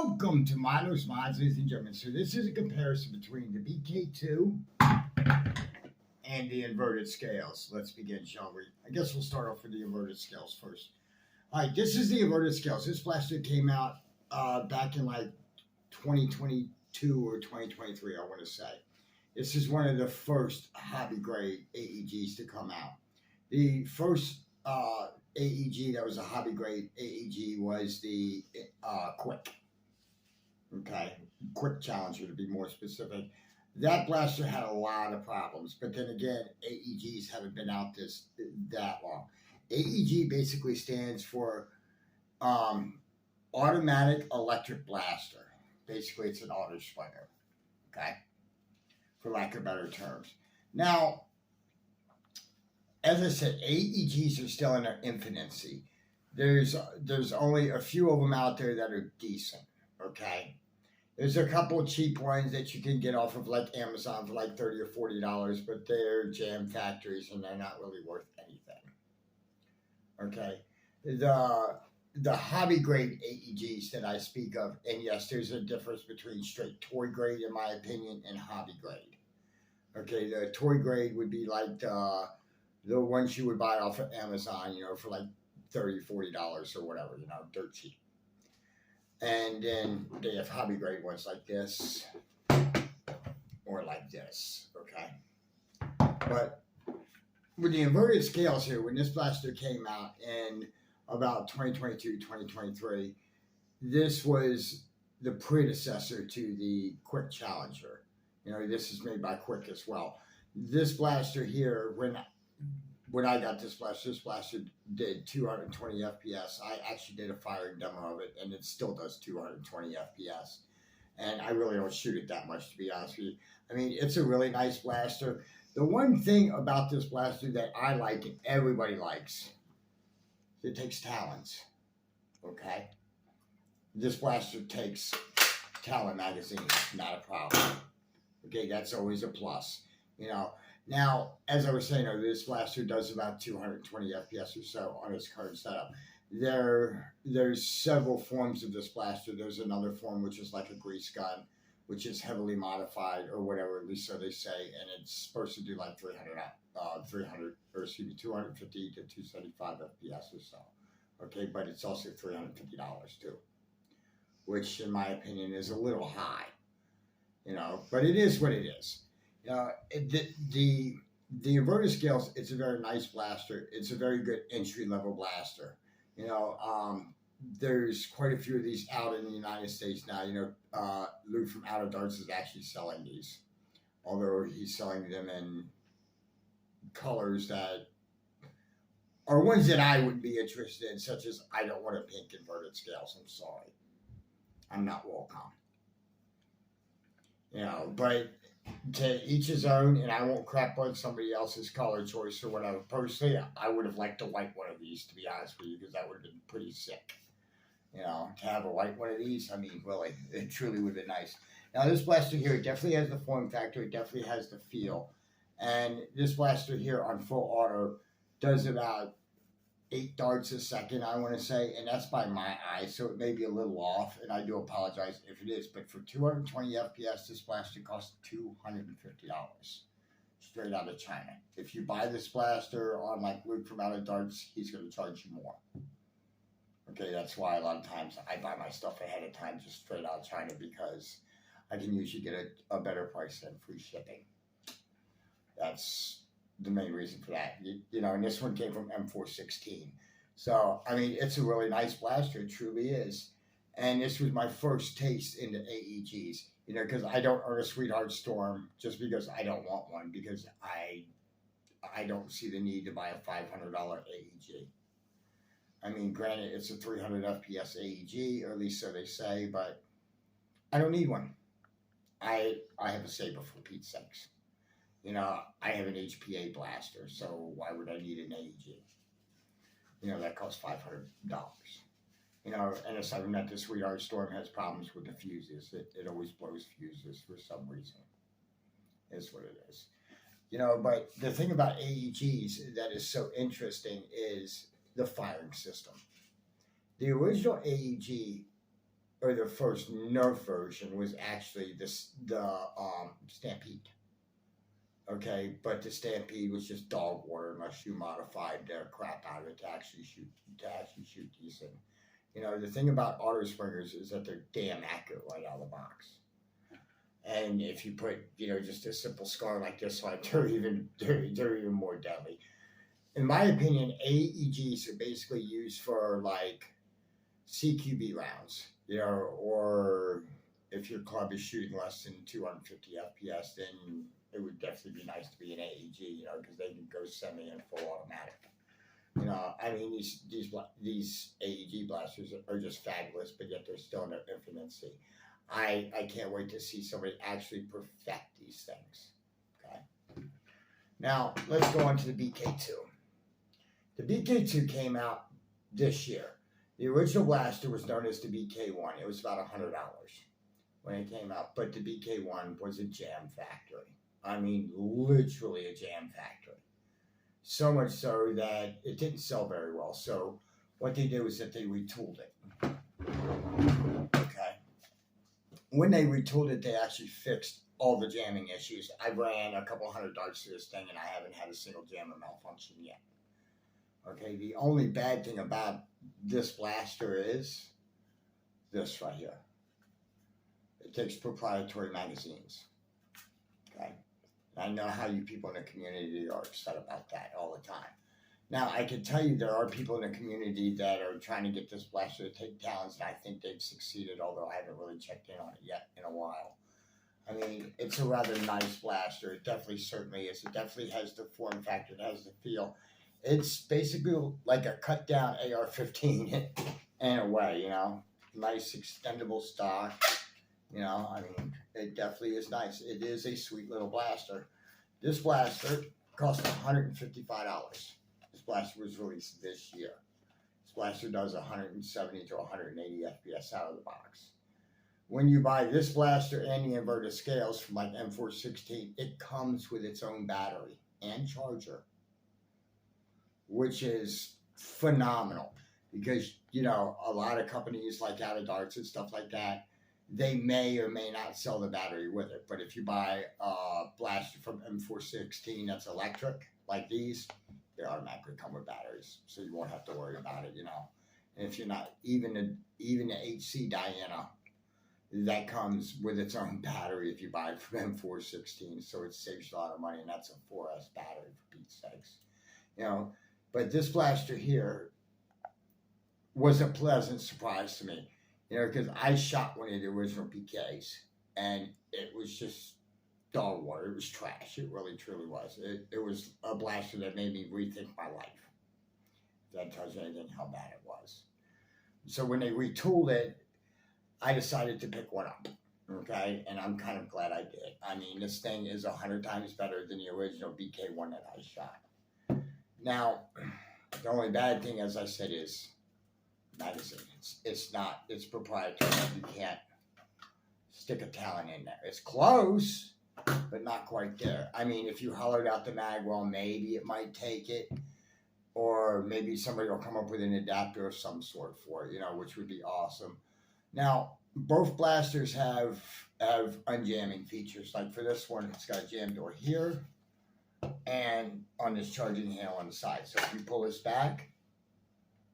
Welcome to Milo's Mods, ladies and gentlemen. So this is a comparison between the BK2 and the inverted scales. Let's begin, shall we? I guess we'll start off with the inverted scales first. All right, this is the inverted scales. This blaster came out back in like 2022 or 2023, I want to say. This is one of the first hobby grade AEGs to come out. The first AEG that was a hobby grade AEG was the Quick. Okay, Quick Challenger to be more specific. That blaster had a lot of problems, but then again, AEGs haven't been out that long. AEG basically stands for automatic electric blaster. Basically, it's an auto splitter. Okay, for lack of better terms. Now, as I said, AEGs are still in their infancy. There's only a few of them out there that are decent. Okay, there's a couple of cheap ones that you can get off of like Amazon for like $30 or $40, but they're jam factories and they're not really worth anything. Okay, the hobby grade AEGs that I speak of, and yes, there's a difference between straight toy grade, in my opinion, and hobby grade. Okay, the toy grade would be like the ones you would buy off of Amazon, for like $30, $40 or whatever, dirt cheap. And then they have hobby grade ones like this or like this, okay? But with the inverted scales here, when this blaster came out in about 2022, 2023, this was the predecessor to the Quick Challenger. This is made by Quick as well. This blaster here, when I got this blaster did 220 FPS. I actually did a firing demo of it, and it still does 220 FPS. And I really don't shoot it that much, to be honest with you. I mean, it's a really nice blaster. The one thing about this blaster that I like and everybody likes, it takes talons, okay? This blaster takes Talon magazines, not a problem. Okay, that's always a plus, Now, as I was saying, this blaster does about 220 FPS or so on its current setup. There's several forms of this blaster. There's another form which is like a grease gun, which is heavily modified or whatever, at least so they say, and it's supposed to do like 250 to 275 FPS or so. Okay, but it's also $350 too, which in my opinion is a little high, but it is what it is. The inverted scales, it's a very nice blaster. It's a very good entry-level blaster. There's quite a few of these out in the United States now. Luke from Out of Darts is actually selling these, although he's selling them in colors that are ones that I would be interested in, such as I don't want a pink inverted scales. I'm sorry. I'm not welcome. But to each his own, and I won't crap on somebody else's color choice or whatever. Personally, I would have liked a white one of these, to be honest with you, because that would have been pretty sick. To have a white one of these, I mean, really, it truly would have been nice. Now, this blaster here, it definitely has the form factor, it definitely has the feel. And this blaster here on full auto does about 8 darts a second, I want to say, and that's by my eye, so it may be a little off, and I do apologize if it is, but for 220 FPS, this blaster costs $250, straight out of China. If you buy this blaster on like Luke from Out of Darts, he's going to charge you more. Okay, that's why a lot of times I buy my stuff ahead of time just straight out of China, because I can usually get a better price than free shipping. That's the main reason for that, and this one came from M416. So, I mean, it's a really nice blaster, it truly is. And this was my first taste into AEGs, because I don't own a Sweetheart Storm just because I don't want one, because I don't see the need to buy a $500 AEG. I mean, granted, it's a 300 FPS AEG, or at least so they say, but I don't need one. I have a Saber, for Pete's sakes. I have an HPA blaster, so why would I need an AEG? That costs $500. And aside from that, the Sweetheart Storm has problems with the fuses. It always blows fuses for some reason. Is what it is. But the thing about AEGs that is so interesting is the firing system. The original AEG or the first Nerf version was actually the Stampede. Okay, but the Stampede was just dog water unless you modified the crap out of it to actually shoot decent. You know, the thing about auto springers is that they're damn accurate right out of the box. And if you put, you know, just a simple scar like this one, they're even more deadly. In my opinion, AEGs are basically used for like CQB rounds, you know, or if your club is shooting less than 250 FPS, then it would definitely be nice to be an AEG, you know, because they can go semi and full automatic. You know, I mean, these AEG blasters are just fabulous, but yet they're still in their infancy. I can't wait to see somebody actually perfect these things. Okay. Now let's go on to the BK2. The BK2 came out this year. The original blaster was known as the BK1. It was about $100 when it came out, but the BK1 was a jam factory. I mean, literally a jam factory. So much so that it didn't sell very well. So what they did was that they retooled it. Okay. When they retooled it, they actually fixed all the jamming issues. I ran a couple hundred darts through this thing, and I haven't had a single jammer malfunction yet. Okay, the only bad thing about this blaster is this right here. It takes proprietary magazines. Okay, I know how you people in the community are upset about that all the time. Now, I can tell you there are people in the community that are trying to get this blaster to take downs, and I think they've succeeded, although I haven't really checked in on it yet in a while. I mean, it's a rather nice blaster. It definitely, certainly is. It definitely has the form factor. It has the feel. It's basically like a cut down AR-15 in a way, you know. Nice extendable stock. You know, I mean, it definitely is nice. It is a sweet little blaster. This blaster cost $155. This blaster was released this year. This blaster does 170 to 180 FPS out of the box. When you buy this blaster and the inverted scales from like M416, it comes with its own battery and charger, which is phenomenal because, you know, a lot of companies like Out of Darts and stuff like that, they may or may not sell the battery with it. But if you buy a blaster from M416 that's electric, like these, they automatically come with batteries. So you won't have to worry about it, you know. And if you're not, even the HC Diana, that comes with its own battery if you buy it from M416. So it saves you a lot of money, and that's a 4S battery for Pete's sakes. You know, but this blaster here was a pleasant surprise to me, you know, because I shot one of the original PKs, and it was just dog water. It was trash. It really, truly was. It was a blaster that made me rethink my life. If that tells you anything how bad it was. So when they retooled it, I decided to pick one up. Okay, and I'm kind of glad I did. I mean, this thing is 100 times better than the original BK1 that I shot. Now, the only bad thing, as I said, is magazine. It's proprietary. You can't stick a Talon in there. It's close, but not quite there. I mean, if you hollowed out the mag, well, maybe it might take it, or maybe somebody will come up with an adapter of some sort for it, you know, which would be awesome. Now, both blasters have unjamming features. Like for this one, it's got a jam door here and on this charging handle on the side. So if you pull this back,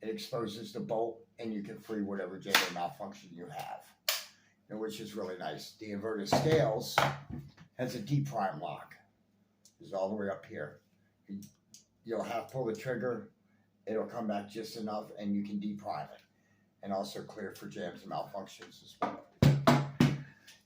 it exposes the bolt and you can free whatever jammer malfunction you have, which is really nice. The inverted scales has a D-prime lock. It's all the way up here. You'll have to pull the trigger. It'll come back just enough and you can D-prime it. And also clear for jams and malfunctions as well.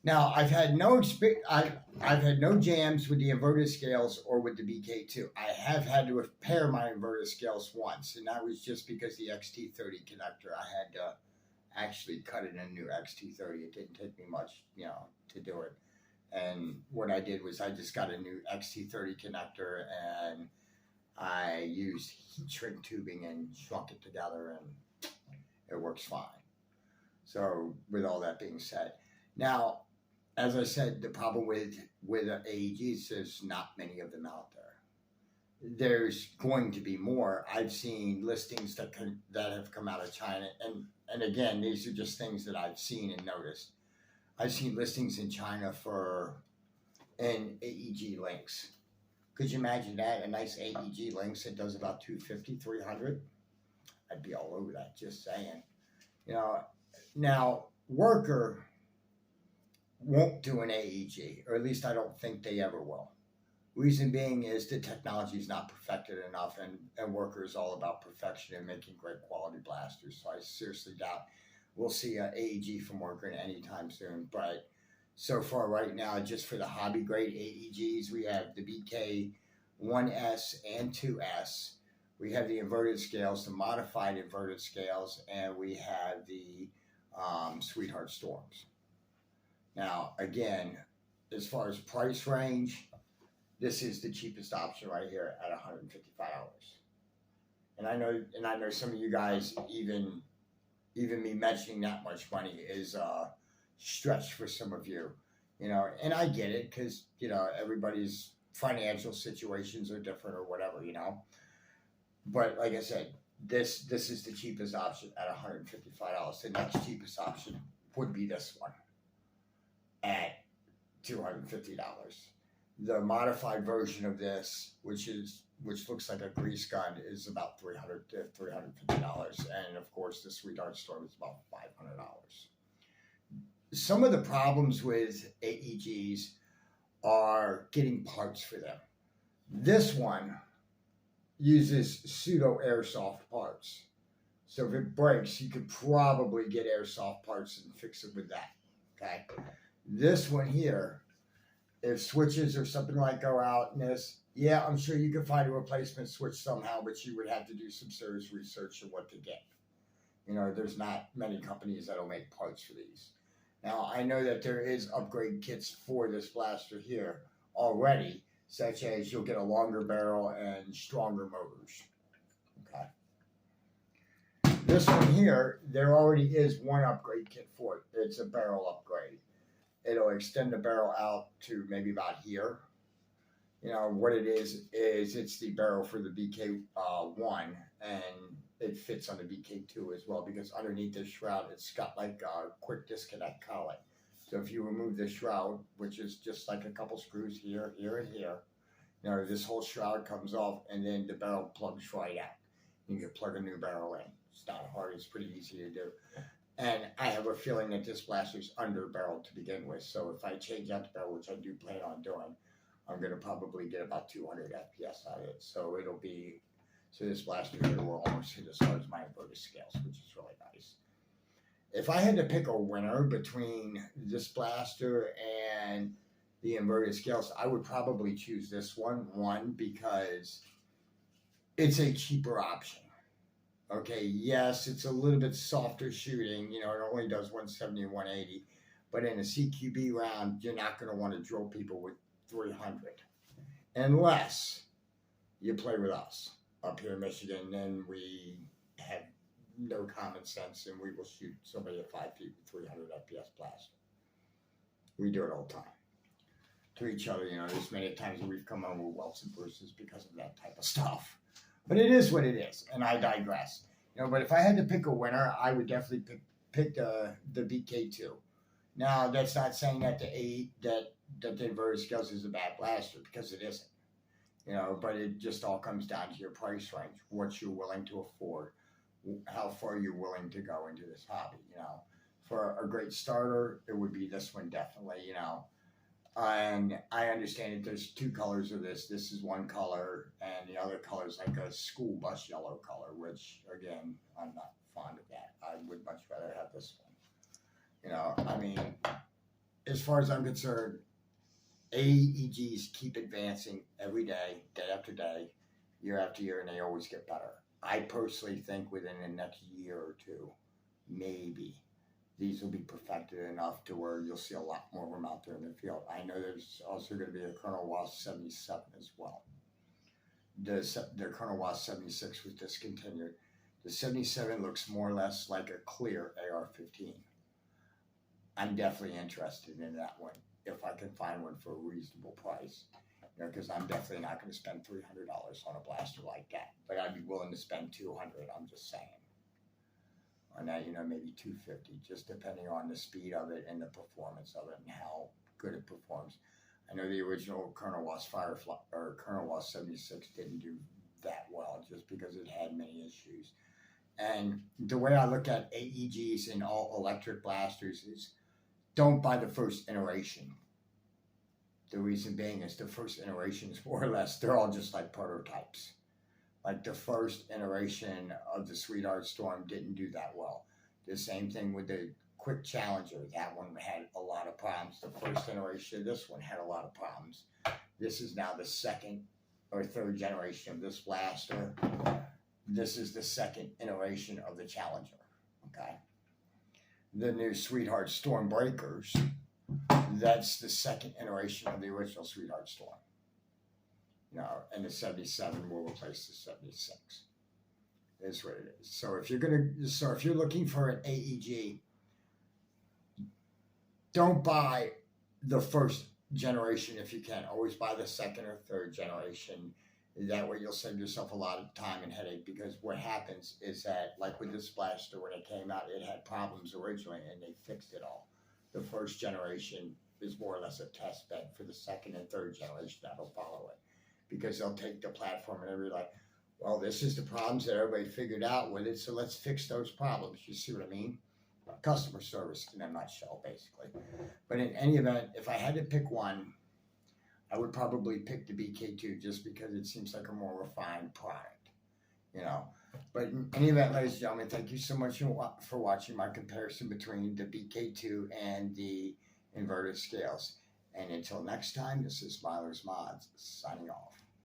Now, I've had no jams with the inverted scales or with the BK2. I have had to repair my inverted scales once, and that was just because the XT30 connector, I had to actually cut in a new XT30. It didn't take me much, you know, to do it. And what I did was I just got a new XT30 connector, and I used heat shrink tubing and shrunk it together, and it works fine. So with all that being said, now, as I said, the problem with AEGs, there's not many of them out there. there's going to be more. I've seen listings that have come out of China, and again, these are just things that I've seen and noticed. I've seen listings in China for an AEG links. Could you imagine that? A nice AEG links that does about 250, 300. I'd be all over that, just saying. You know, now Worker won't do an AEG, or at least I don't think they ever will. Reason being is the technology is not perfected enough, and Worker is all about perfection and making great quality blasters. So I seriously doubt we'll see an AEG from Worker anytime soon. But so far, right now, just for the hobby grade AEGs, we have the BK 1S and 2S. We have the inverted scales, the modified inverted scales, and we have the Sweetheart Storms. Now, again, as far as price range, this is the cheapest option right here at $155. And I know some of you guys, even me mentioning that much money is stretch for some of you, and I get it, because everybody's financial situations are different or whatever, but like I said, this is the cheapest option at $155. The next cheapest option would be this one at $250. The modified version of this, which looks like a grease gun, is about $300 to $350, and of course the Sweetheart Storm is about $500. Some of the problems with AEGs are getting parts for them. This one uses pseudo airsoft parts, so if it breaks, you could probably get airsoft parts and fix it with that. Okay, this one here, if switches or something like go out in this, yeah, I'm sure you could find a replacement switch somehow, but you would have to do some serious research on what to get. There's not many companies that'll make parts for these. Now, I know that there is upgrade kits for this blaster here already, such as you'll get a longer barrel and stronger motors. Okay. This one here, there already is one upgrade kit for it. It's a barrel upgrade. It'll extend the barrel out to maybe about here. What it is it's the barrel for the BK1, and it fits on the BK2 as well, because underneath the shroud, it's got like a quick disconnect collet. So if you remove the shroud, which is just like a couple screws here, here, and here, this whole shroud comes off, and then the barrel plugs right out. You can plug a new barrel in. It's not hard. It's pretty easy to do. And I have a feeling that this blaster's under barrel to begin with. So if I change out the barrel, which I do plan on doing, I'm going to probably get about 200 FPS out of it. So this blaster here will almost hit as hard as my inverted scales, which is really nice. If I had to pick a winner between this blaster and the inverted scales, I would probably choose this one. One, because it's a cheaper option. Okay, yes, it's a little bit softer shooting. It only does 170 and 180. But in a CQB round, you're not going to want to drill people with 300. Unless you play with us up here in Michigan, then we have no common sense, and we will shoot somebody at 5 feet with 300 FPS blaster. We do it all the time. To each other, there's many times that we've come home with welts and bruises because of that type of stuff. But it is what it is, and I digress. But if I had to pick a winner, I would definitely pick the BK2. Now, that's not saying that the inverted scales is a bad blaster, because it isn't. But it just all comes down to your price range, what you're willing to afford, how far you're willing to go into this hobby. For a great starter, it would be this one definitely. And I understand that there's two colors of this. This is one color, and the other color is like a school bus yellow color, which, again, I'm not fond of that. I would much rather have this one. As far as I'm concerned, AEGs keep advancing every day, day after day, year after year, and they always get better. I personally think within the next year or two, maybe, these will be perfected enough to where you'll see a lot more of them out there in the field. I know there's also going to be a Colonel Wasp 77 as well. The Colonel Wasp 76 was discontinued. The 77 looks more or less like a clear AR-15. I'm definitely interested in that one, if I can find one for a reasonable price. You know, because I'm definitely not going to spend $300 on a blaster like that. But I'd be willing to spend $200. I'm just saying. Or now, you know, maybe $250, just depending on the speed of it and the performance of it and how good it performs. I know the original Colonel Wass Firefly or Colonel Wass 76 didn't do that well, just because it had many issues. And the way I look at AEGs and all electric blasters is, don't buy the first iteration. The reason being is the first iterations, more or less, they're all just like prototypes. Like the first iteration of the Sweetheart Storm didn't do that well. The same thing with the Quick Challenger. That one had a lot of problems. The first iteration of this one had a lot of problems. This is now the second or third generation of this blaster. This is the second iteration of the Challenger. Okay. The new Sweetheart Storm Breakers, that's the second iteration of the original Sweetheart Storm. You know, and the 77 will replace the 76. Is what it is. So if you're looking for an AEG, don't buy the first generation if you can. Always buy the second or third generation. That way you'll save yourself a lot of time and headache, because what happens is that, like with this blaster, when it came out, it had problems originally and they fixed it all. The first generation is more or less a test bed for the second and third generation that'll follow it. Because they'll take the platform and they'll be like, well, this is the problems that everybody figured out with it, so let's fix those problems. You see what I mean? Customer service in a nutshell, basically. But in any event, if I had to pick one, I would probably pick the BK2, just because it seems like a more refined product, you know. But in any event, ladies and gentlemen, thank you so much for watching my comparison between the BK2 and the inverted scales. And until next time, this is Smiler's Mods signing off.